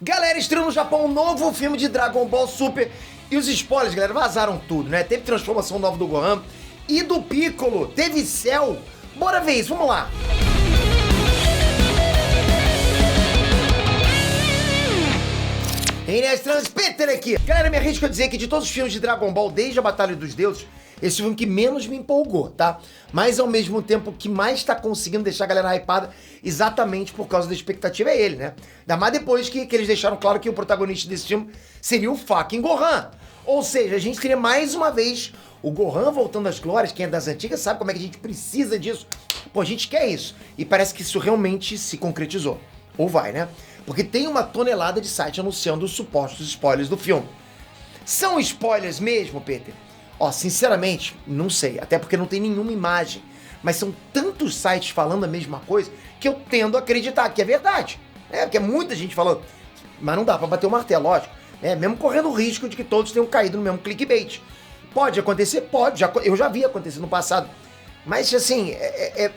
Galera, estreou no Japão um novo filme de Dragon Ball Super. E os spoilers, galera, vazaram tudo, né? Teve transformação nova do Gohan e do Piccolo. Teve Cell. Bora ver isso, vamos lá. Inês Peter aqui. Galera, me arrisco a dizer que de todos os filmes de Dragon Ball, desde a Batalha dos Deuses, esse filme que menos me empolgou, tá? Mas ao mesmo tempo que mais tá conseguindo deixar a galera hypada, exatamente por causa da expectativa é ele, né? Ainda mais depois que eles deixaram claro que o protagonista desse filme seria o fucking Gohan. Ou seja, a gente teria mais uma vez o Gohan voltando às glórias. Quem é das antigas sabe como é que a gente precisa disso. Pô, a gente quer isso. E parece que isso realmente se concretizou. Ou vai, né? Porque tem uma tonelada de site anunciando os supostos spoilers do filme. São spoilers mesmo, Peter? Ó, sinceramente, não sei. Até porque não tem nenhuma imagem. Mas são tantos sites falando a mesma coisa que eu tendo a acreditar que é verdade. Porque é muita gente falando. Mas não dá pra bater o martelo, lógico. Mesmo correndo o risco de que todos tenham caído no mesmo clickbait. Pode acontecer? Pode. Eu já vi acontecer no passado. Mas, assim,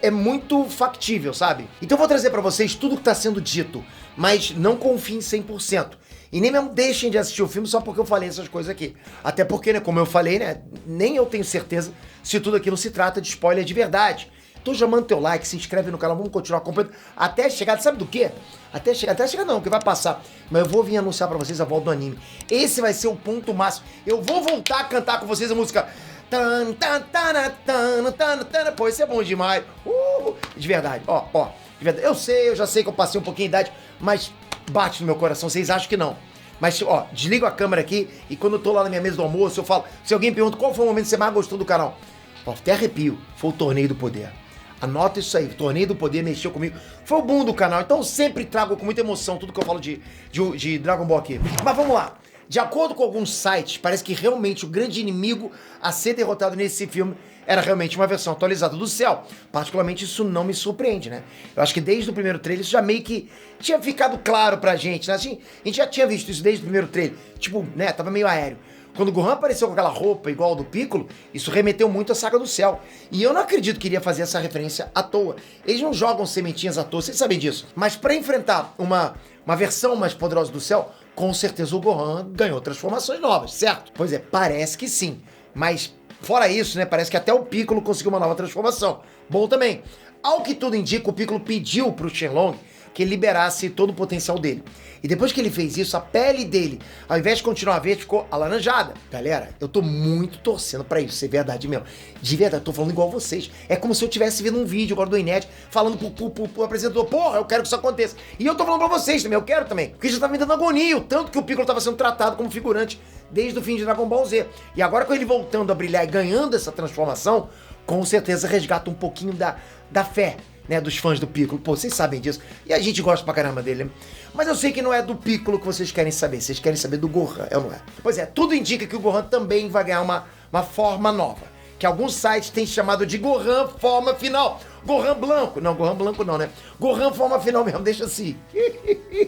é muito factível, sabe? Então eu vou trazer pra vocês tudo que tá sendo dito, mas não confiem 100%. E nem mesmo deixem de assistir o filme só porque eu falei essas coisas aqui. Até porque, né, como eu falei, né, nem eu tenho certeza se tudo aquilo se trata de spoiler de verdade. Então já manda teu like, se inscreve no canal, vamos continuar acompanhando até chegar, sabe do quê? Até chegar não, que vai passar. Mas eu vou vir anunciar pra vocês a volta do anime. Esse vai ser o ponto máximo. Eu vou voltar a cantar com vocês a música... Pô, isso é bom demais. De verdade, ó. De verdade. Eu já sei que eu passei um pouquinho de idade, mas bate no meu coração, vocês acham que não. Mas, ó, desligo a câmera aqui e quando eu tô lá na minha mesa do almoço, eu falo, se alguém pergunta qual foi o momento que você mais gostou do canal, ó, até arrepio, foi o Torneio do Poder. Anota isso aí, o Torneio do Poder mexeu comigo. Foi o boom do canal, então eu sempre trago com muita emoção tudo que eu falo de Dragon Ball aqui. Mas vamos lá. De acordo com alguns sites, parece que realmente o grande inimigo a ser derrotado nesse filme era realmente uma versão atualizada do Cell. Particularmente isso não me surpreende, né? Eu acho que desde o primeiro trailer isso já meio que tinha ficado claro pra gente, né? Assim, a gente já tinha visto isso desde o primeiro trailer. Tipo, né, tava meio aéreo. Quando o Gohan apareceu com aquela roupa igual ao do Piccolo, isso remeteu muito à saga do Cell. E eu não acredito que iria fazer essa referência à toa. Eles não jogam sementinhas à toa, vocês sabem disso. Mas pra enfrentar uma versão mais poderosa do Cell, com certeza o Gohan ganhou transformações novas, certo? Pois é, parece que sim. Mas, fora isso, né, parece que até o Piccolo conseguiu uma nova transformação. Bom também. Ao que tudo indica, o Piccolo pediu pro Shenlong que ele liberasse todo o potencial dele. E depois que ele fez isso, a pele dele, ao invés de continuar verde, ficou alaranjada. Galera, eu tô muito torcendo pra isso ser verdade mesmo. De verdade, eu tô falando igual vocês. É como se eu tivesse vendo um vídeo agora do Inet falando pro apresentador, porra, eu quero que isso aconteça. E eu tô falando pra vocês também, eu quero também. Porque já tá me dando agonia, o tanto que o Piccolo tava sendo tratado como figurante desde o fim de Dragon Ball Z. E agora com ele voltando a brilhar e ganhando essa transformação, com certeza resgata um pouquinho da fé, né, dos fãs do Piccolo. Pô, vocês sabem disso. E a gente gosta pra caramba dele, né? Mas eu sei que não é do Piccolo que vocês querem saber. Vocês querem saber do Gohan, é ou não é? Pois é, tudo indica que o Gohan também vai ganhar uma forma nova. Que alguns sites têm chamado de Gohan forma final. Gohan branco. Não, Gohan branco não, né? Gohan forma final mesmo, deixa assim.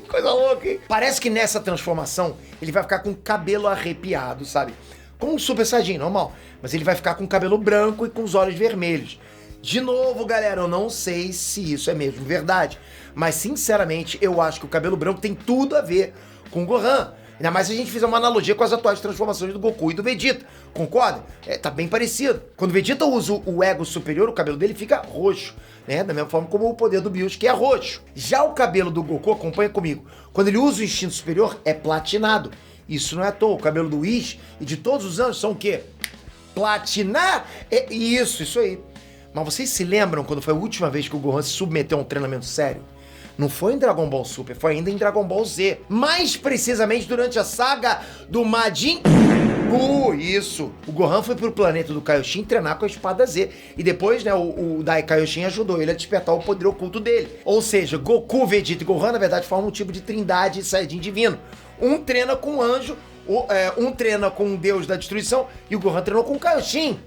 Coisa louca, hein? Parece que nessa transformação ele vai ficar com o cabelo arrepiado, sabe? Com um Super Saiyajin, normal. Mas ele vai ficar com o cabelo branco e com os olhos vermelhos. De novo, galera, eu não sei se isso é mesmo verdade, mas sinceramente eu acho que o cabelo branco tem tudo a ver com o Gohan. Ainda mais se a gente fizer uma analogia com as atuais transformações do Goku e do Vegeta, concorda? Tá bem parecido. Quando o Vegeta usa o ego superior, o cabelo dele fica roxo, né? Da mesma forma como o poder do Bills, que é roxo. Já o cabelo do Goku, acompanha comigo, quando ele usa o instinto superior, é platinado. Isso não é à toa, o cabelo do Whis e de todos os anos são o quê? Platinar? Isso aí. Mas vocês se lembram quando foi a última vez que o Gohan se submeteu a um treinamento sério? Não foi em Dragon Ball Super, foi ainda em Dragon Ball Z. Mais precisamente durante a saga do Majin Buu, isso. O Gohan foi pro planeta do Kaioshin treinar com a espada Z. E depois, né, o Dai Kaioshin ajudou ele a despertar o poder oculto dele. Ou seja, Goku, Vegeta e Gohan, na verdade, formam um tipo de trindade Saiyajin divino. Um treina com um anjo, um treina com um deus da destruição e o Gohan treinou com o Kaioshin.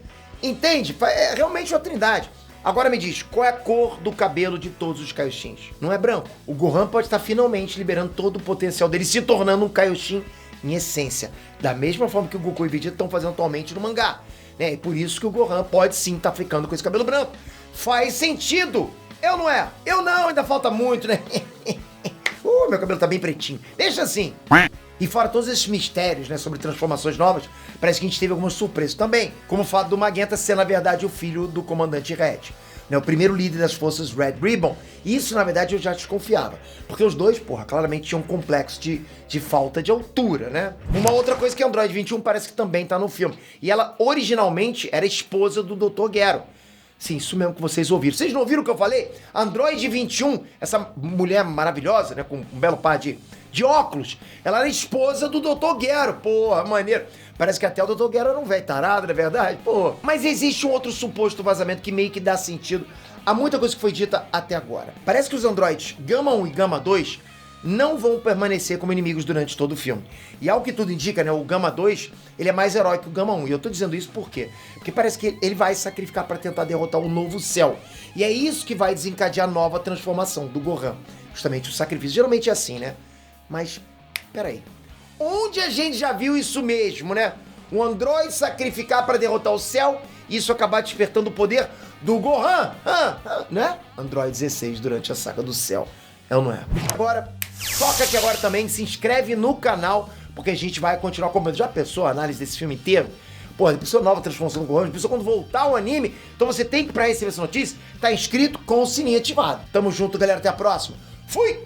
Entende? É realmente uma trindade. Agora me diz, qual é a cor do cabelo de todos os Kaioshins? Não é branco. O Gohan pode estar finalmente liberando todo o potencial dele, se tornando um Kaioshin em essência. Da mesma forma que o Goku e o Vegeta estão fazendo atualmente no mangá. Né? E por isso que o Gohan pode sim estar ficando com esse cabelo branco. Faz sentido! Eu não é? Eu não, ainda falta muito, né? meu cabelo tá bem pretinho. Deixa assim. E fora todos esses mistérios, né, sobre transformações novas, parece que a gente teve algumas surpresas também. Como o fato do Magenta ser, na verdade, o filho do comandante Red. Né, o primeiro líder das forças Red Ribbon. E isso, na verdade, eu já desconfiava. Porque os dois, porra, claramente tinham um complexo de falta de altura, né? Uma outra coisa que a Android 21 parece que também tá no filme. E ela, originalmente, era esposa do Dr. Gero. Sim, isso mesmo que vocês ouviram. Vocês não ouviram o que eu falei? Android 21, essa mulher maravilhosa, né, com um belo par de óculos, ela era esposa do Dr. Gero. Porra, maneiro. Parece que até o Dr. Gero era um velho tarado, não é verdade? Pô. Mas existe um outro suposto vazamento que meio que dá sentido a muita coisa que foi dita até agora. Parece que os androides Gama 1 e Gama 2 não vão permanecer como inimigos durante todo o filme. E ao que tudo indica, né, o Gama 2, ele é mais heróico que o Gama 1. E eu tô dizendo isso por quê? Porque parece que ele vai se sacrificar para tentar derrotar o novo Cell. E é isso que vai desencadear a nova transformação do Gohan. Justamente o sacrifício. Geralmente é assim, né? Mas, peraí. Onde a gente já viu isso mesmo, né? Um androide sacrificar para derrotar o Cell e isso acabar despertando o poder do Gohan, né? Android 16 durante a saga do Cell. É ou não é? Agora, toca aqui agora também, se inscreve no canal, porque a gente vai continuar comentando. Já pensou a análise desse filme inteiro? Pô, depois nova transformação do Gohan, depois quando voltar o anime, então você tem que, pra receber essa notícia, tá inscrito com o sininho ativado. Tamo junto, galera, até a próxima. Fui!